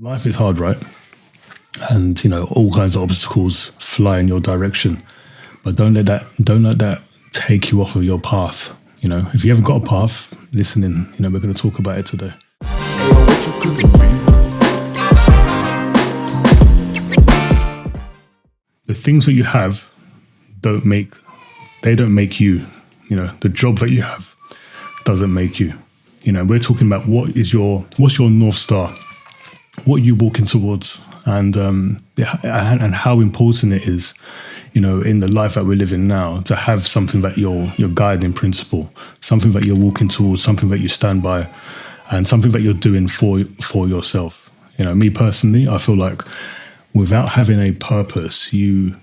Life is hard, right? And all kinds of obstacles fly in your direction. But don't let that take you off of your path. If you haven't got a path, listen in. We're going to talk about it today. The things that you have don't make you. The job that you have doesn't make you. We're talking about what's your North Star, what you're walking towards, and how important it is, in the life that we're living now, to have something that your guiding principle, something that you're walking towards, something that you stand by, and something that you're doing for yourself. Me personally, I feel like without having a purpose, you're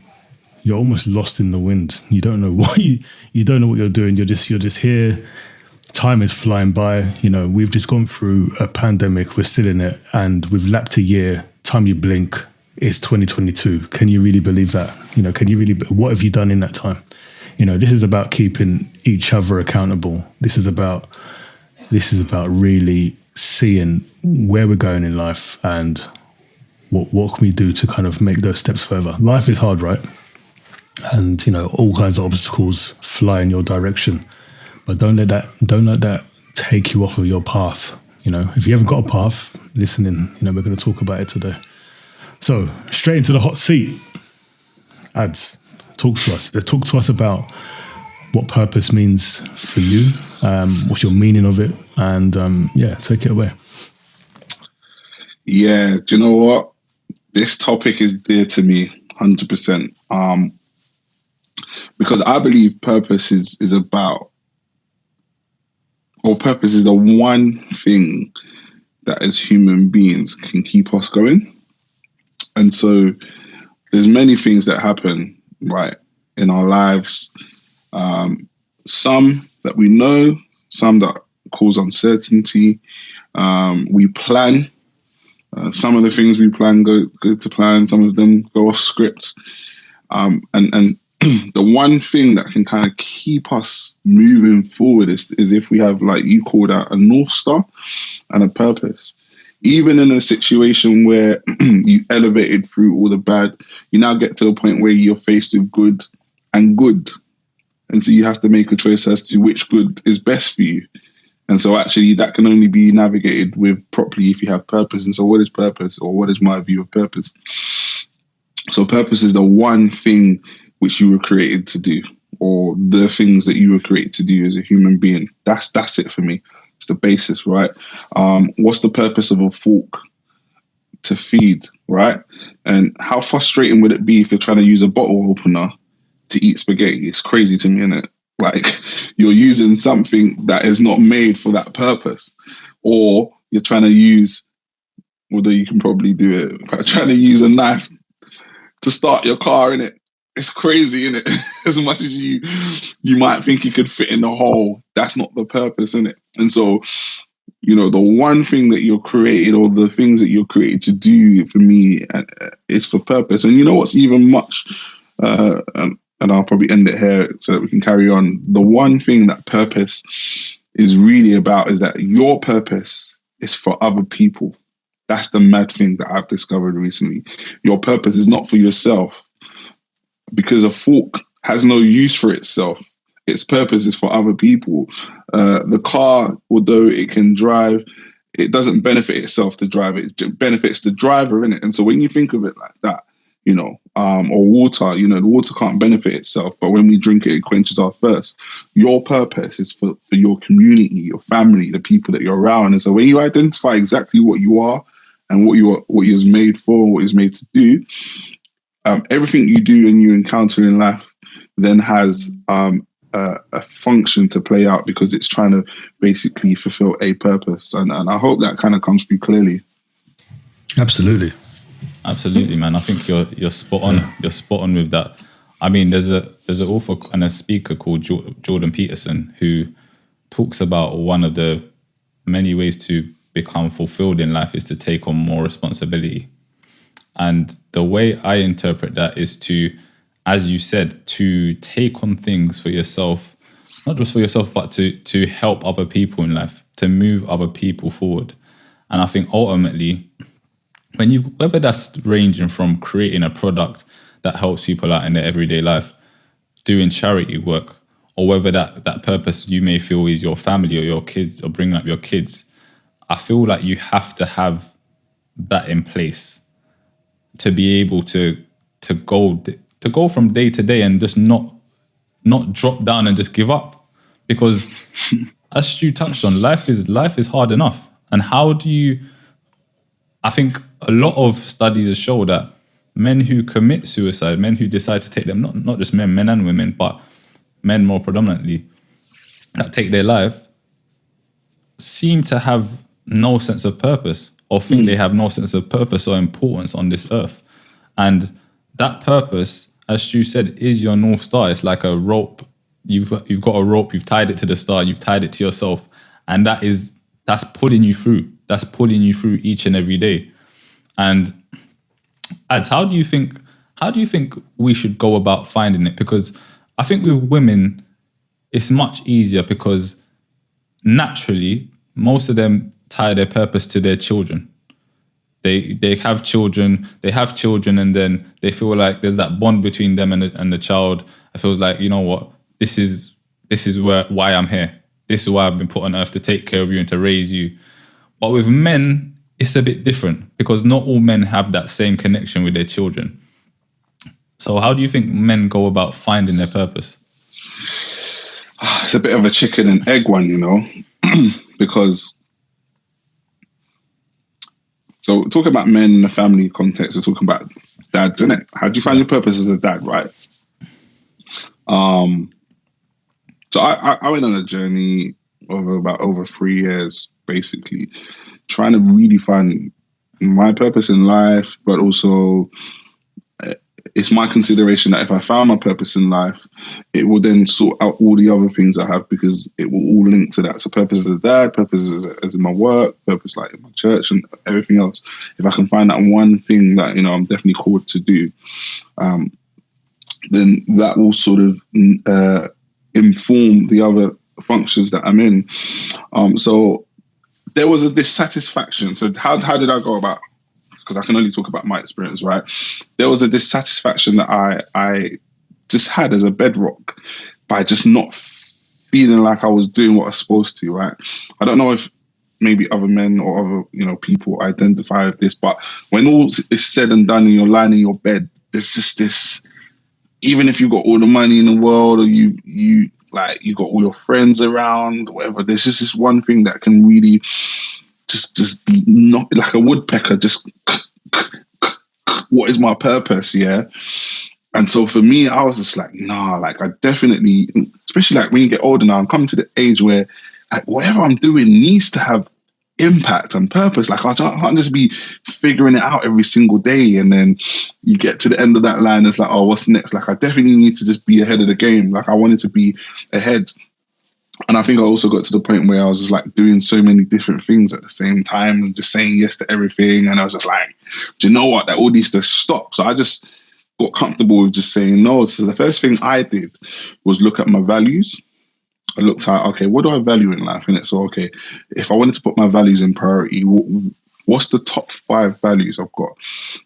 almost lost in the wind. You don't know what you don't know what you're doing. You're just here. Time is flying by. We've just gone through a pandemic. We're still in it, and we've lapped a year. Time you blink, it's 2022. Can you really believe that? What have you done in that time? This is about keeping each other accountable. This is about really seeing where we're going in life and what can we do to kind of make those steps further. Life is hard, right? And all kinds of obstacles fly in your direction. But don't let that take you off of your path. If you haven't got a path, listen in. We're going to talk about it today. So straight into the hot seat. Ads, talk to us. Talk to us about what purpose means for you. What's your meaning of it? And take it away. Yeah, do you know what? This topic is dear to me, 100%. Because I believe purpose is about, or purpose is the one thing that as human beings can keep us going. And so there's many things that happen, right, in our lives. Some that we know, some that cause uncertainty. We plan. Some of the things we plan go to plan. Some of them go off script. And the one thing that can kind of keep us moving forward is if we have, like you called out, a North Star and a purpose. Even in a situation where you elevated through all the bad, you now get to a point where you're faced with good and good. And so you have to make a choice as to which good is best for you. And so actually that can only be navigated with properly if you have purpose. And so what is purpose, or what is my view of purpose? So purpose is the one thing which you were created to do, or the things that you were created to do as a human being. That's it for me. It's the basis, right? What's the purpose of a fork? To feed, right? And how frustrating would it be if you're trying to use a bottle opener to eat spaghetti? It's crazy to me, isn't it? Like, you're using something that is not made for that purpose. Or you're trying to use, although you can probably do it, but trying to use a knife to start your car, innit? It's crazy, innit? As much as you might think you could fit in the hole, that's not the purpose, innit? And so, the one thing that you're created, or the things that you're created to do, for me, is for purpose. And you know what's even much, and I'll probably end it here so that we can carry on. The one thing that purpose is really about is that your purpose is for other people. That's the mad thing that I've discovered recently. Your purpose is not for yourself, because a fork has no use for itself. Its purpose is for other people. The car, although it can drive, it doesn't benefit itself to drive. It benefits the driver, innit? And so when you think of it like that, or water, the water can't benefit itself, but when we drink it, it quenches our thirst. Your purpose is for your community, your family, the people that you're around. And so when you identify exactly what you are and what you're made for, what you're made to do, everything you do and you encounter in life then has a function to play out, because it's trying to basically fulfill a purpose. And I hope that kind of comes through clearly. Absolutely, man. I think you're spot on. Yeah. You're spot on with that. I mean, there's an author and a speaker called Jordan Peterson who talks about one of the many ways to become fulfilled in life is to take on more responsibility. And the way I interpret that is to, as you said, to take on things for yourself, not just for yourself, but to help other people in life, to move other people forward. And I think ultimately, whether that's ranging from creating a product that helps people out in their everyday life, doing charity work, or whether that purpose you may feel is your family or your kids or bringing up your kids, I feel like you have to have that in place to be able to go from day to day and just not drop down and just give up. Because as Stu touched on, life is hard enough. And how do you, I think a lot of studies have shown that men who commit suicide, men who decide to take them, not just men and women, but men more predominantly, that take their life, seem to have no sense of purpose, or think they have no sense of purpose or importance on this earth. And that purpose, as Stu said, is your North Star. It's like a rope. You've got a rope, you've tied it to the star, you've tied it to yourself. And that's pulling you through. That's pulling you through each and every day. And Ads, how do you think we should go about finding it? Because I think with women, it's much easier because naturally, most of them tie their purpose to their children. They have children, and then they feel like there's that bond between them and the child. It feels like, you know what, this is why I'm here. This is why I've been put on earth, to take care of you and to raise you. But with men, it's a bit different because not all men have that same connection with their children. So how do you think men go about finding their purpose? It's a bit of a chicken and egg one, you know, because, so talking about men in the family context, we're talking about dads, innit? How do you find your purpose as a dad, right? So I went on a journey over 3 years, basically, trying to really find my purpose in life, but also it's my consideration that if I found my purpose in life, it will then sort out all the other things I have, because it will all link to that. So purpose as a dad, purpose as in my work, purpose like in my church and everything else. If I can find that one thing that, you know, I'm definitely called to do, then that will sort of inform the other functions that I'm in. So there was a dissatisfaction. So how did I go about? Because I can only talk about my experience, right? There was a dissatisfaction that I just had as a bedrock by just not feeling like I was doing what I was supposed to, right? I don't know if maybe other men or other, you know, people identify with this, but when all is said and done and you're lying in your bed, there's just this, even if you got all the money in the world, or you got all your friends around, whatever, there's just this one thing that can really just be not like a woodpecker, just what is my purpose? Yeah. And so for me, I was just like, nah, like I definitely, especially like when you get older now, I'm coming to the age where like whatever I'm doing needs to have impact and purpose. Like I can't just be figuring it out every single day, and then you get to the end of that line, it's like, oh, what's next? Like I definitely need to just be ahead of the game. Like I wanted to be ahead. And I think I also got to the point where I was just like doing so many different things at the same time and just saying yes to everything. And I was just like, do you know what? That all needs to stop. So I just got comfortable with just saying no. So the first thing I did was look at my values. I looked at, okay, what do I value in life? And so, okay, if I wanted to put my values in priority, what's the top 5 values I've got?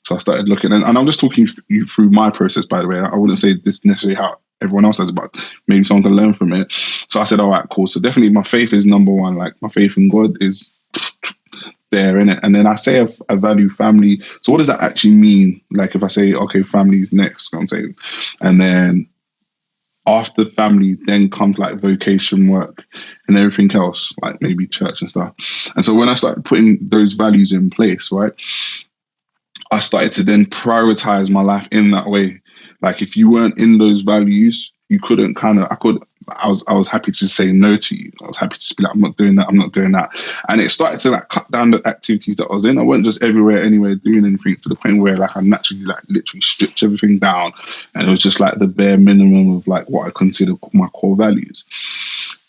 So I started looking, and I'm just talking you through my process, by the way. I wouldn't say this necessarily how everyone else does, but maybe someone can learn from it. So I said, all right, cool. So definitely my faith is number one. Like my faith in God is there, in it. And then I say I value family. So what does that actually mean? Like if I say, okay, family is next, you know what I'm saying? And then after family, then comes like vocation, work, and everything else, like maybe church and stuff. And so when I started putting those values in place, right, I started to then prioritize my life in that way. Like if you weren't in those values, you couldn't I was happy to say no to you. I was happy to just be like, I'm not doing that. And it started to like cut down the activities that I was in. I wasn't just anywhere doing anything, to the point where like I naturally like literally stripped everything down, and it was just like the bare minimum of like what I consider my core values.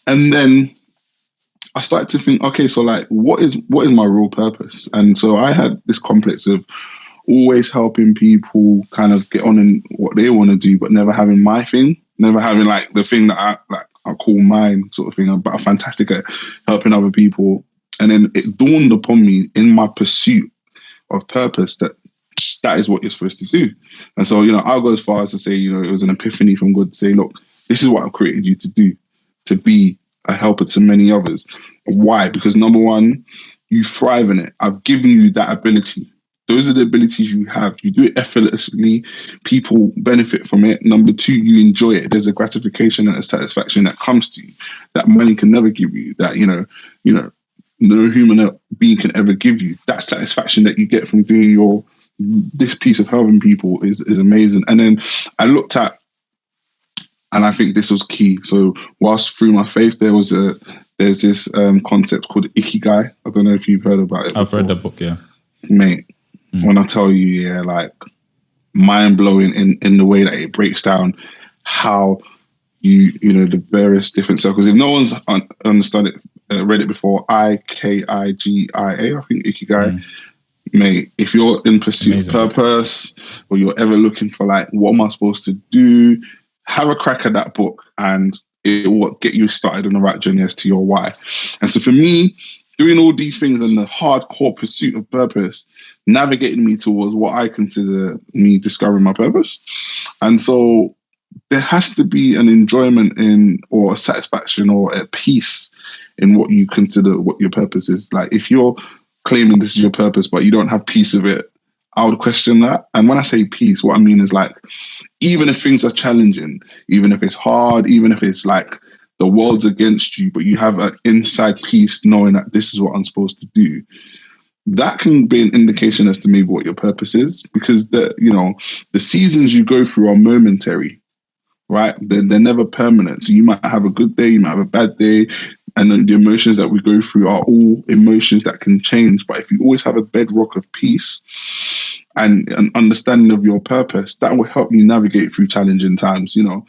And then I started to think, okay, so like what is my real purpose? And so I had this complex of always helping people kind of get on in what they want to do, but never having my thing, never having like the thing that I call mine sort of thing. But I'm fantastic at helping other people. And then it dawned upon me in my pursuit of purpose, that is what you're supposed to do. And so, you know, I'll go as far as to say, you know, it was an epiphany from God to say, look, this is what I've created you to do, to be a helper to many others. Why? Because number one, you thrive in it. I've given you that ability. Those are the abilities you have. You do it effortlessly. People benefit from it. Number two, you enjoy it. There's a gratification and a satisfaction that comes to you that money can never give you, that, you know, no human being can ever give you. That satisfaction that you get from doing this piece of helping people is amazing. And then I looked at, and I think this was key. So whilst through my faith, there's this concept called Ikigai. I don't know if you've heard about it. I've read the book, yeah. Mate, when I tell you, yeah, like mind blowing in the way that it breaks down how you know, the various different circles. If no one's understood it, read it before, Ikigai, I think Ikigai. Mate, if you're in pursuit of purpose, or you're ever looking for like, what am I supposed to do? Have a crack at that book, and it will get you started on the right journey as to your why. And so for me, doing all these things and the hardcore pursuit of purpose navigated me towards what I consider me discovering my purpose. And so there has to be an enjoyment in, or a satisfaction, or a peace in what you consider what your purpose is. Like, if you're claiming this is your purpose, but you don't have peace of it, I would question that. And when I say peace, what I mean is, like, even if things are challenging, even if it's hard, even if it's like the world's against you, but you have an inside peace knowing that this is what I'm supposed to do, that can be an indication as to maybe what your purpose is. Because the seasons you go through are momentary, right? They're never permanent. So you might have a good day, you might have a bad day, and then the emotions that we go through are all emotions that can change. But if you always have a bedrock of peace and an understanding of your purpose, that will help you navigate through challenging times, you know.